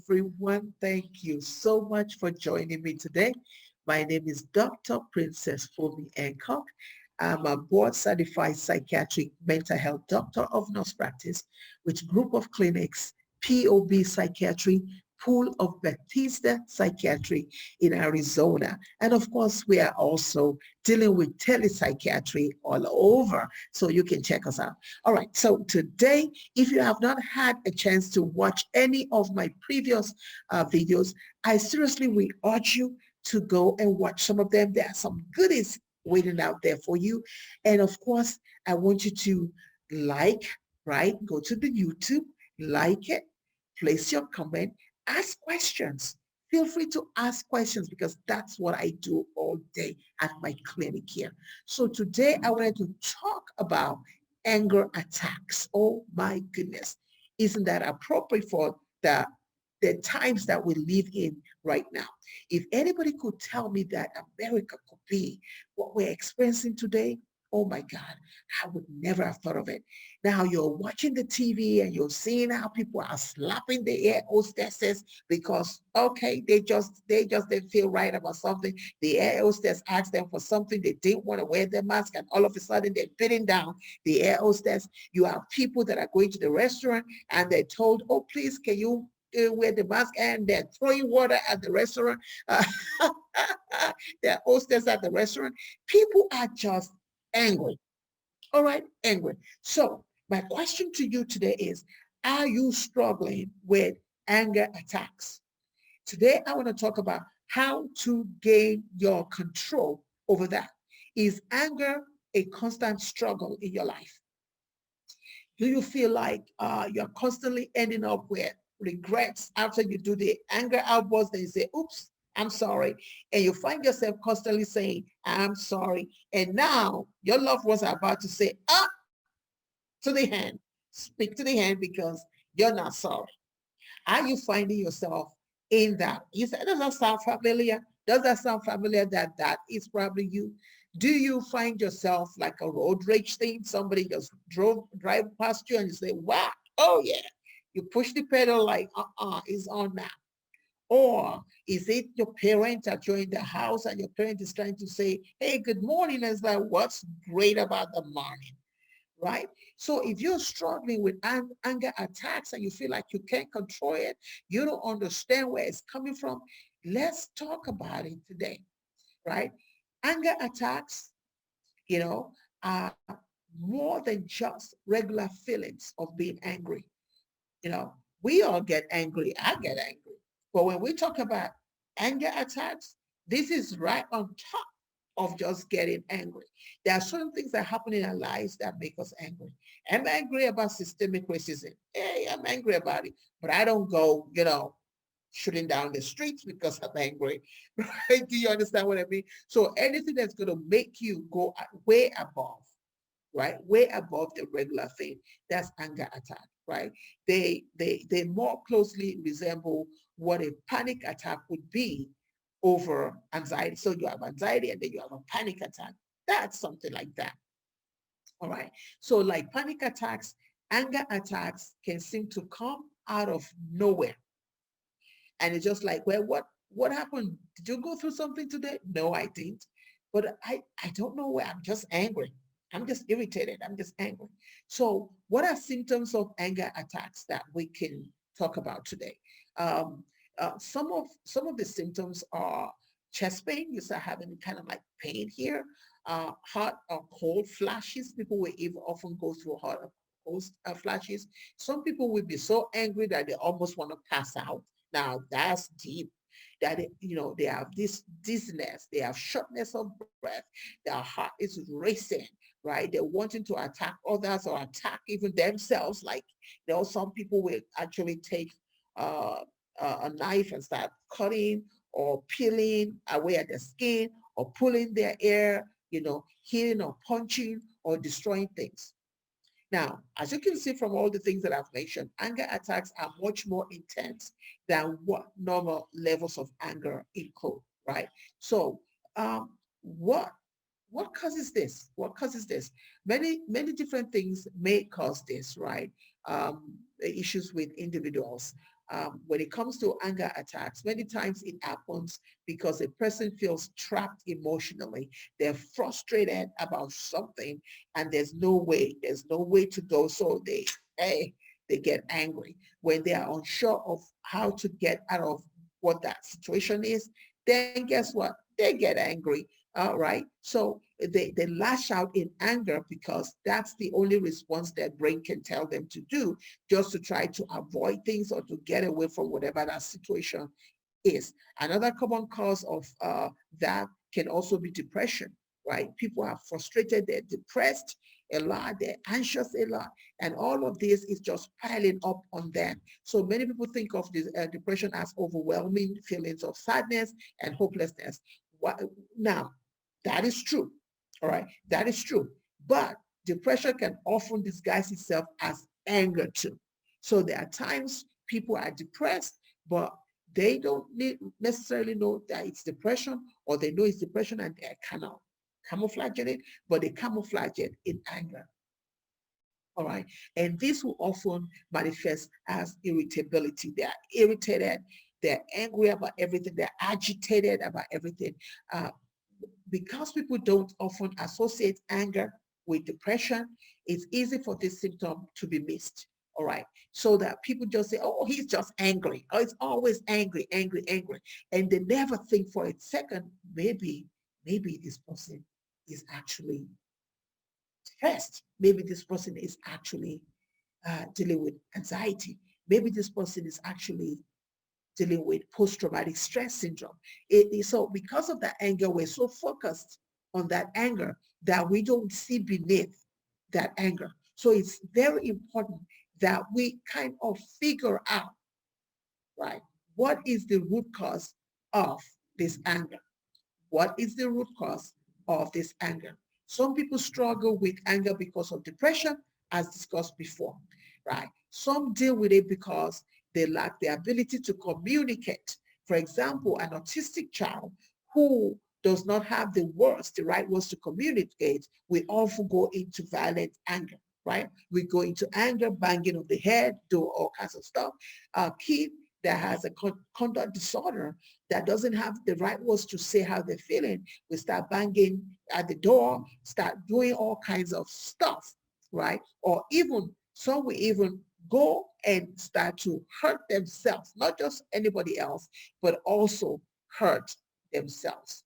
everyone. Thank you so much for joining me today. My name is Dr. Princess Fomi Hancock. I'm a board certified psychiatric mental health doctor of nurse practice with group of clinics, POB Psychiatry, Pool of Bethesda Psychiatry in Arizona. And of course, we are also dealing with telepsychiatry all over. So you can check us out. All right. So today, if you have not had a chance to watch any of my previous videos, I seriously will urge you to go and watch some of them. There are some goodies waiting out there for you. And of course, I want you to like, right? Go to the YouTube, like it, place your comment, ask questions. Feel free to ask questions because that's what I do all day at my clinic here. So today I wanted to talk about anger attacks. Oh my goodness. Isn't that appropriate for the times that we live in right now? If anybody could tell me that America could be what we're experiencing today, oh my God, I would never have thought of it. Now you're watching the TV and you're seeing how people are slapping the air hostesses because, okay, they just didn't feel right about something. The air hostess asked them for something. They didn't want to wear their mask and all of a sudden they're beating down the air hostess. You have people that are going to the restaurant and they're told, oh, please, can you wear the mask, and they're throwing water at the restaurant. They're hostess at the restaurant. People are just angry. All right, angry. So my question to you today is, are you struggling with anger attacks? Today, I want to talk about how to gain your control over that. Is anger a constant struggle in your life? Do you feel like you're constantly ending up with regrets after you do the anger outburst? Then you say, oops, I'm sorry. And you find yourself constantly saying, I'm sorry. And now your loved ones are about to say, to the hand, speak to the hand because you're not sorry. Are you finding yourself in that? You say, does that sound familiar? Does that sound familiar that that is probably you? Do you find yourself like a road rage thing? Somebody just drive past you and you say, wow, oh yeah. You push the pedal like, it's on now. Or is it your parent that you're in the house and your parent is trying to say, hey, good morning? And it's like, what's great about the morning? Right? So if you're struggling with anger attacks and you feel like you can't control it, you don't understand where it's coming from, let's talk about it today, right? Anger attacks, you know, are more than just regular feelings of being angry. You know, we all get angry. I get angry. But when we talk about anger attacks, this is right on top of just getting angry. There are certain things that happen in our lives that make us angry. I'm angry about systemic racism. Hey, I'm angry about it. But I don't go, shooting down the streets because I'm angry. Right? Do you understand what I mean? So anything that's going to make you go way above, right? Way above the regular thing. That's anger attack, right? They more closely resemble what a panic attack would be over anxiety. So you have anxiety and then you have a panic attack. That's something like that. All right. So like panic attacks, anger attacks can seem to come out of nowhere. And it's just like, well, what happened? Did you go through something today? No, I didn't. But I don't know where. I'm just angry. I'm just irritated. I'm just angry. So what are symptoms of anger attacks that we can talk about today? Um, some of the symptoms are chest pain. You start having kind of like pain here. Hot or cold flashes. People will even often go through hot or cold flashes. Some people will be so angry that they almost want to pass out. Now that's deep. That they have this dizziness, they have shortness of breath, their heart is racing, right? They're wanting to attack others or attack even themselves. Like some people will actually take uh, a knife and start cutting or peeling away at the skin or pulling their hair, hitting or punching or destroying things. Now, as you can see from all the things that I've mentioned, anger attacks are much more intense than what normal levels of anger include, right? So, what what causes this? What causes this? Many different things may cause this, right? Issues with individuals. when it comes to anger attacks, many times it happens because a person feels trapped emotionally. They're frustrated about something and there's no way to go. So hey, they get angry. When they are unsure of how to get out of what that situation is, then guess what? They get angry. All right. So they lash out in anger because that's the only response their brain can tell them to do, just to try to avoid things or to get away from whatever that situation is. Another common cause of that can also be depression, right? People are frustrated, they're depressed a lot, they're anxious a lot, and all of this is just piling up on them. So many people think of this depression as overwhelming feelings of sadness and hopelessness. What, now, that is true, all right? That is true. But depression can often disguise itself as anger too. So there are times people are depressed, but they don't necessarily know that it's depression, or they know it's depression and they cannot camouflage it, but they camouflage it in anger. All right. And this will often manifest as irritability. They are irritated, they're angry about everything, they're agitated about everything. Uh, because people don't often associate anger with depression, it's easy for this symptom to be missed. All right. So that people just say, oh, he's just angry. Oh, it's always angry, angry, angry. And they never think for a second, maybe this person is actually stressed. Maybe this person is actually dealing with anxiety. Maybe this person is actually dealing with post-traumatic stress syndrome. So because of that anger, we're so focused on that anger that we don't see beneath that anger. So it's very important that we kind of figure out, right, what is the root cause of this anger? What is the root cause of this anger? Some people struggle with anger because of depression, as discussed before, right? Some deal with it because they lack the ability to communicate. For example, an autistic child who does not have the right words to communicate, we often go into violent anger, right? We go into anger, banging of the head, do all kinds of stuff. A kid that has a conduct disorder that doesn't have the right words to say how they're feeling, we start banging at the door, start doing all kinds of stuff, right? Or even some will even go and start to hurt themselves, not just anybody else, but also hurt themselves.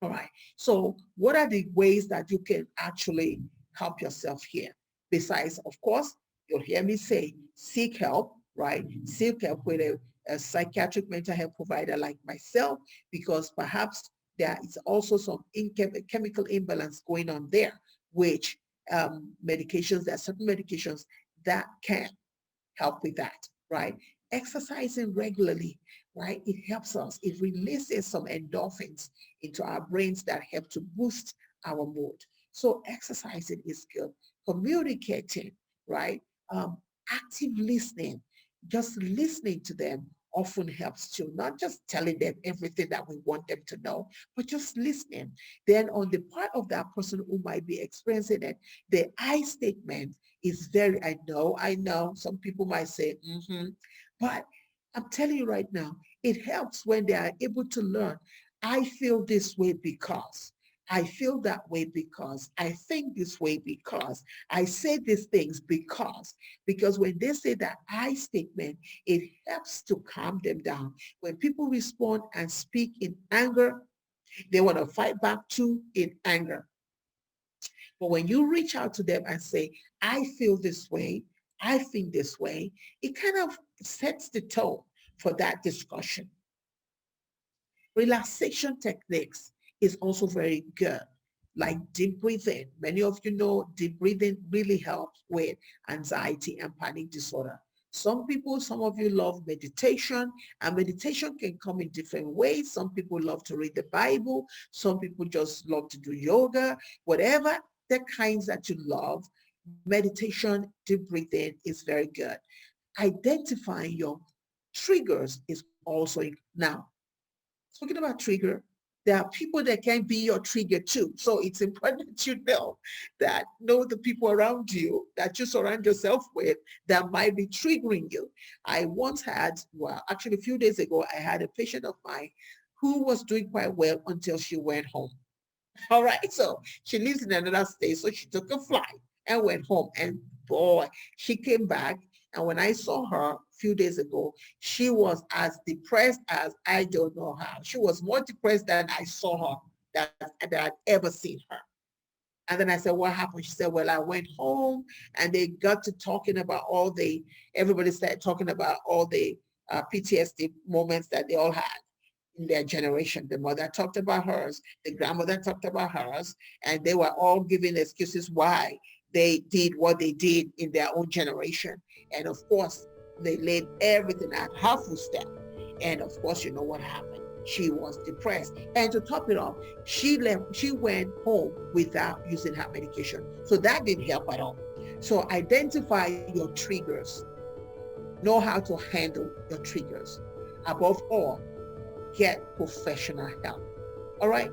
All right. So what are the ways that you can actually help yourself here? Besides, of course, you'll hear me say, seek help, right? Seek help with a psychiatric mental health provider like myself, because perhaps there is also some chemical imbalance going on there, which medications, there are certain medications that can help with that, right? Exercising regularly, right? It helps us. It releases some endorphins into our brains that help to boost our mood. So exercising is good. Communicating, right? Active listening, just listening to them often helps too. Not just telling them everything that we want them to know, but just listening. Then on the part of that person who might be experiencing it, the I statement is very, I know, some people might say, but I'm telling you right now, it helps when they are able to learn, I feel this way because, I feel that way because, I think this way because, I say these things because when they say that I statement, it helps to calm them down. When people respond and speak in anger, they want to fight back too in anger. But when you reach out to them and say, I feel this way, I think this way, it kind of sets the tone for that discussion. Relaxation techniques is also very good, like deep breathing. Many of you know deep breathing really helps with anxiety and panic disorder. Some people, some of you love meditation, and meditation can come in different ways. Some people love to read the Bible. Some people just love to do yoga. Whatever the kinds that you love, meditation, deep breathing is very good. Identifying your triggers is also now. Talking about trigger, There are people that can be your trigger too. So it's important that you know the people around you that you surround yourself with that might be triggering you. I once had, well, actually a few days ago, I had a patient of mine who was doing quite well until she went home. All right. So she lives in another state. So she took a flight and went home. And boy, she came back. And when I saw her a few days ago, she was as depressed as I don't know how. She was more depressed than I saw her, that I'd ever seen her. And then I said, what happened? She said, well, I went home and they got to talking about everybody started talking about all the PTSD moments that they all had in their generation. The mother talked about hers, the grandmother talked about hers, and they were all giving excuses why they did what they did in their own generation. And of course, they laid everything at her footstep. And of course, you know what happened. She was depressed. And to top it off, she went home without using her medication. So that didn't help at all. So identify your triggers. Know how to handle your triggers. Above all, get professional help. All right?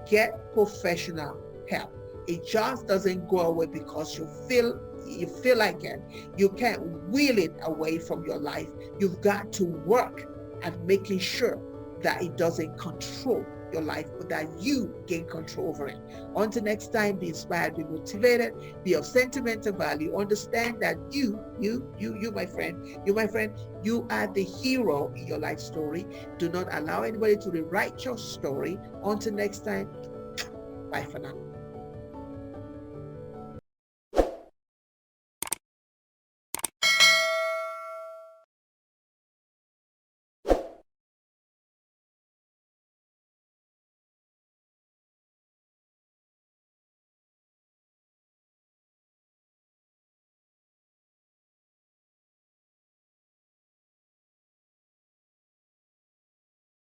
Get professional help. It just doesn't go away because you feel like it. You can't wheel it away from your life. You've got to work at making sure that it doesn't control your life, but that you gain control over it. Until next time, be inspired, be motivated, be of sentimental value. Understand that you, my friend, you are the hero in your life story. Do not allow anybody to rewrite your story. Until next time, bye for now.